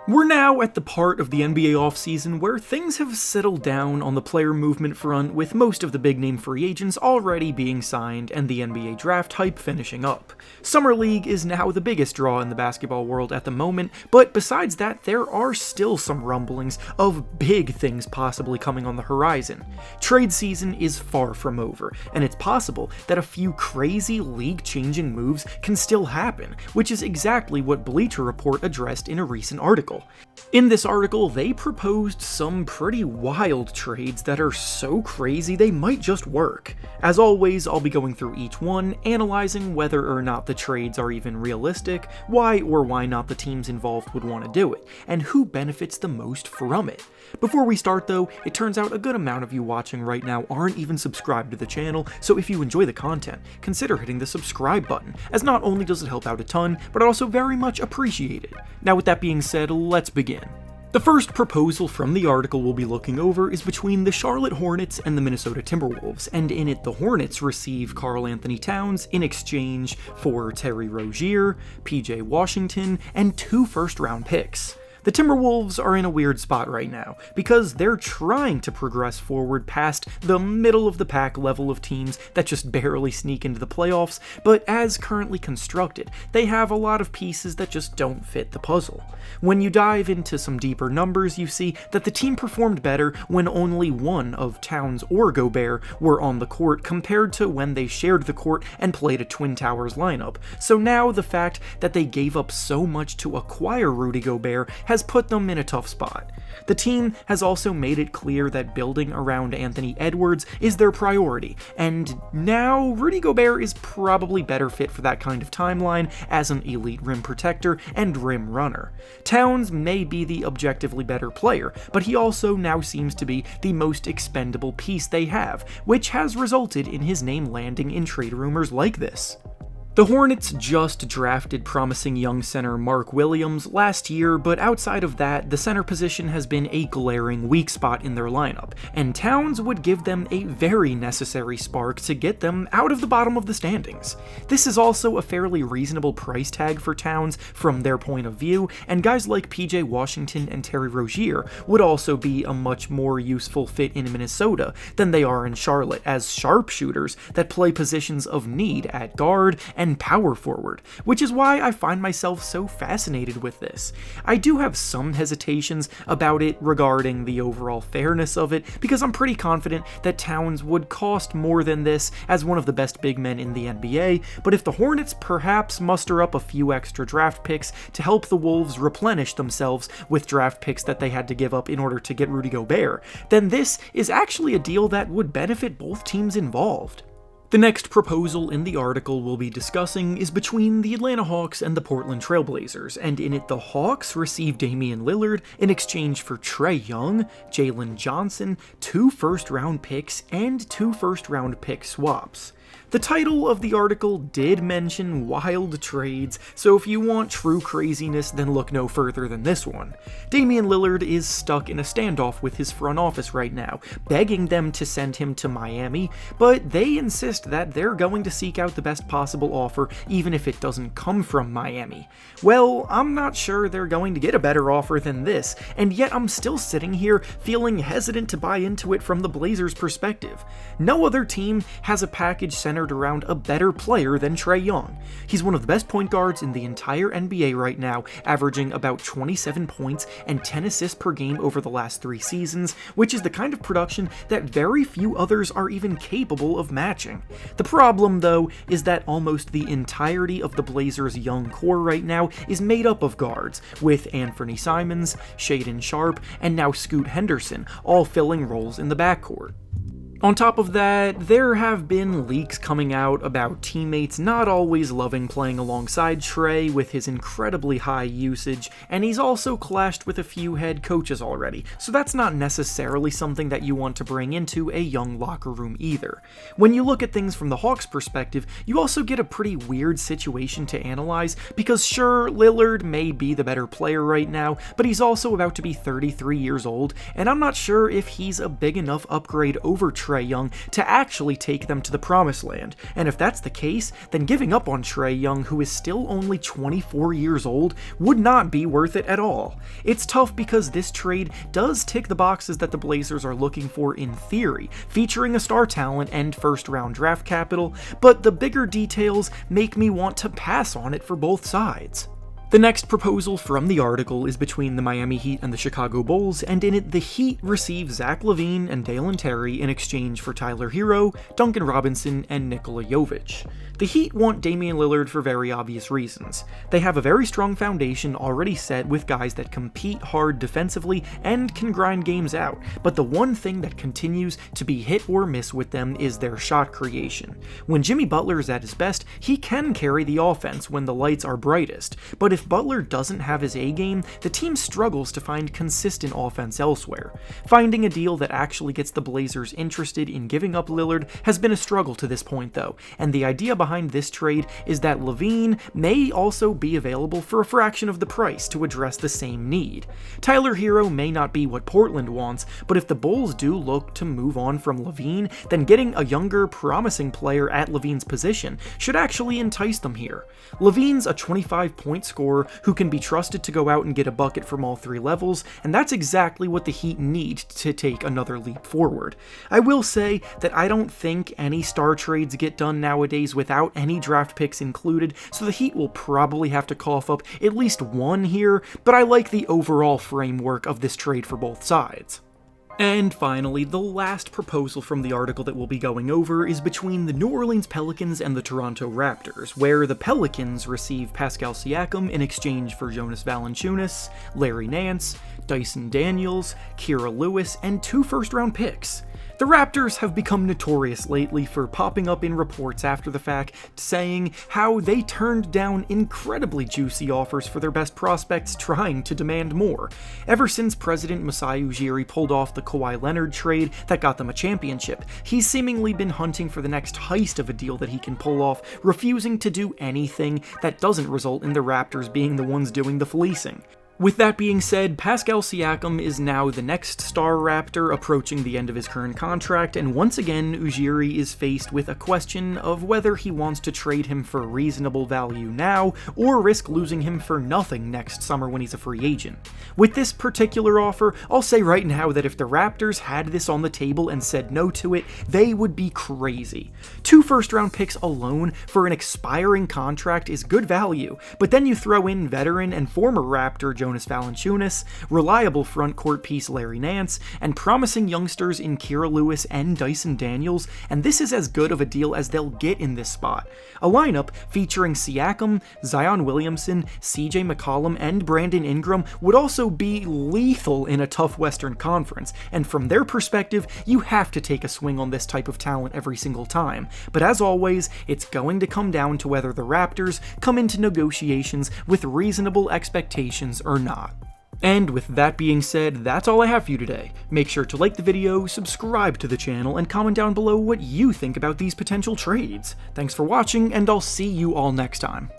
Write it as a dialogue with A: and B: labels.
A: We're now at the part of the NBA offseason where things have settled down on the player movement front, with most of the big-name free agents already being signed and the NBA draft hype finishing up. Summer League is now the biggest draw in the basketball world at the moment, but besides that, there are still some rumblings of big things possibly coming on the horizon. Trade season is far from over, and it's possible that a few crazy league-changing moves can still happen, which is exactly what Bleacher Report addressed in a recent article. In this article, they proposed some pretty wild trades that are so crazy they might just work. As always, I'll be going through each one, analyzing whether or not the trades are even realistic, why or why not the teams involved would want to do it, and who benefits the most from it. Before we start though, it turns out a good amount of you watching right now aren't even subscribed to the channel, so if you enjoy the content, consider hitting the subscribe button, as not only does it help out a ton, but I also very much appreciate it. Now with that being said, let's begin. The first proposal from the article we'll be looking over is between the Charlotte Hornets and the Minnesota Timberwolves, and in it the Hornets receive Karl Anthony Towns in exchange for Terry Rozier, PJ Washington, and 2 first-round picks. The Timberwolves are in a weird spot right now, because they're trying to progress forward past the middle-of-the-pack level of teams that just barely sneak into the playoffs, but as currently constructed, they have a lot of pieces that just don't fit the puzzle. When you dive into some deeper numbers, you see that the team performed better when only one of Towns or Gobert were on the court compared to when they shared the court and played a Twin Towers lineup, so now the fact that they gave up so much to acquire Rudy Gobert has put them in a tough spot. The team has also made it clear that building around Anthony Edwards is their priority, and now Rudy Gobert is probably better fit for that kind of timeline as an elite rim protector and rim runner. Towns may be the objectively better player, but he also now seems to be the most expendable piece they have, which has resulted in his name landing in trade rumors like this. The Hornets just drafted promising young center Mark Williams last year, but outside of that, the center position has been a glaring weak spot in their lineup, and Towns would give them a very necessary spark to get them out of the bottom of the standings. This is also a fairly reasonable price tag for Towns from their point of view, and guys like PJ Washington and Terry Rozier would also be a much more useful fit in Minnesota than they are in Charlotte as sharpshooters that play positions of need at guard and power forward, which is why I find myself so fascinated with this. I do have some hesitations about it regarding the overall fairness of it, because I'm pretty confident that Towns would cost more than this as one of the best big men in the NBA, but if the Hornets perhaps muster up a few extra draft picks to help the Wolves replenish themselves with draft picks that they had to give up in order to get Rudy Gobert, then this is actually a deal that would benefit both teams involved. The next proposal in the article we'll be discussing is between the Atlanta Hawks and the Portland Trail Blazers, and in it the Hawks receive Damian Lillard in exchange for Trae Young, Jalen Johnson, 2 first-round picks, and 2 first-round pick swaps. The title of the article did mention wild trades, so if you want true craziness, then look no further than this one. Damian Lillard is stuck in a standoff with his front office right now, begging them to send him to Miami, but they insist that they're going to seek out the best possible offer even if it doesn't come from Miami. Well, I'm not sure they're going to get a better offer than this, and yet I'm still sitting here feeling hesitant to buy into it from the Blazers' perspective. No other team has a package centered around a better player than Trae Young. He's one of the best point guards in the entire NBA right now, averaging about 27 points and 10 assists per game over the last 3 seasons, which is the kind of production that very few others are even capable of matching. The problem, though, is that almost the entirety of the Blazers' young core right now is made up of guards, with Anthony Simons, Shaedon Sharpe, and now Scoot Henderson, all filling roles in the backcourt. On top of that, there have been leaks coming out about teammates not always loving playing alongside Trae with his incredibly high usage, and he's also clashed with a few head coaches already, so that's not necessarily something that you want to bring into a young locker room either. When you look at things from the Hawks' perspective, you also get a pretty weird situation to analyze, because sure, Lillard may be the better player right now, but he's also about to be 33 years old, and I'm not sure if he's a big enough upgrade over Trae Trae Young to actually take them to the promised land, and if that's the case, then giving up on Trae Young, who is still only 24 years old, would not be worth it at all. It's tough because this trade does tick the boxes that the Blazers are looking for in theory, featuring a star talent and first-round draft capital, but the bigger details make me want to pass on it for both sides. The next proposal from the article is between the Miami Heat and the Chicago Bulls, and in it the Heat receive Zach Lavine and Dalen Terry in exchange for Tyler Herro, Duncan Robinson, and Nikola Jovic. The Heat want Damian Lillard for very obvious reasons. They have a very strong foundation already set with guys that compete hard defensively and can grind games out, but the one thing that continues to be hit or miss with them is their shot creation. When Jimmy Butler is at his best, he can carry the offense when the lights are brightest, but if Butler doesn't have his A-game, the team struggles to find consistent offense elsewhere. Finding a deal that actually gets the Blazers interested in giving up Lillard has been a struggle to this point though, and the idea behind this trade is that Lavine may also be available for a fraction of the price to address the same need. Tyler Herro may not be what Portland wants, but if the Bulls do look to move on from Lavine, then getting a younger, promising player at Lavine's position should actually entice them here. Lavine's a 25-point scorer who can be trusted to go out and get a bucket from all three levels, and that's exactly what the Heat need to take another leap forward. I will say that I don't think any star trades get done nowadays without any draft picks included, so the Heat will probably have to cough up at least one here, but I like the overall framework of this trade for both sides. And finally, the last proposal from the article that we'll be going over is between the New Orleans Pelicans and the Toronto Raptors, where the Pelicans receive Pascal Siakam in exchange for Jonas Valanciunas, Larry Nance, Dyson Daniels, Kira Lewis, and 2 first-round picks. The Raptors have become notorious lately for popping up in reports after the fact, saying how they turned down incredibly juicy offers for their best prospects, trying to demand more. Ever since President Masai Ujiri pulled off the Kawhi Leonard trade that got them a championship, he's seemingly been hunting for the next heist of a deal that he can pull off, refusing to do anything that doesn't result in the Raptors being the ones doing the fleecing. With that being said, Pascal Siakam is now the next star Raptor approaching the end of his current contract, and once again, Ujiri is faced with a question of whether he wants to trade him for reasonable value now, or risk losing him for nothing next summer when he's a free agent. With this particular offer, I'll say right now that if the Raptors had this on the table and said no to it, they would be crazy. 2 first-round picks alone for an expiring contract is good value, but then you throw in veteran and former Raptor Jonas Valanciunas, reliable frontcourt piece Larry Nance, and promising youngsters in Kira Lewis and Dyson Daniels, and this is as good of a deal as they'll get in this spot. A lineup featuring Siakam, Zion Williamson, CJ McCollum, and Brandon Ingram would also be lethal in a tough Western Conference, and from their perspective, you have to take a swing on this type of talent every single time. But as always, it's going to come down to whether the Raptors come into negotiations with reasonable expectations or not. And with that being said, that's all I have for you today. Make sure to like the video, subscribe to the channel, and comment down below what you think about these potential trades. Thanks for watching, and I'll see you all next time.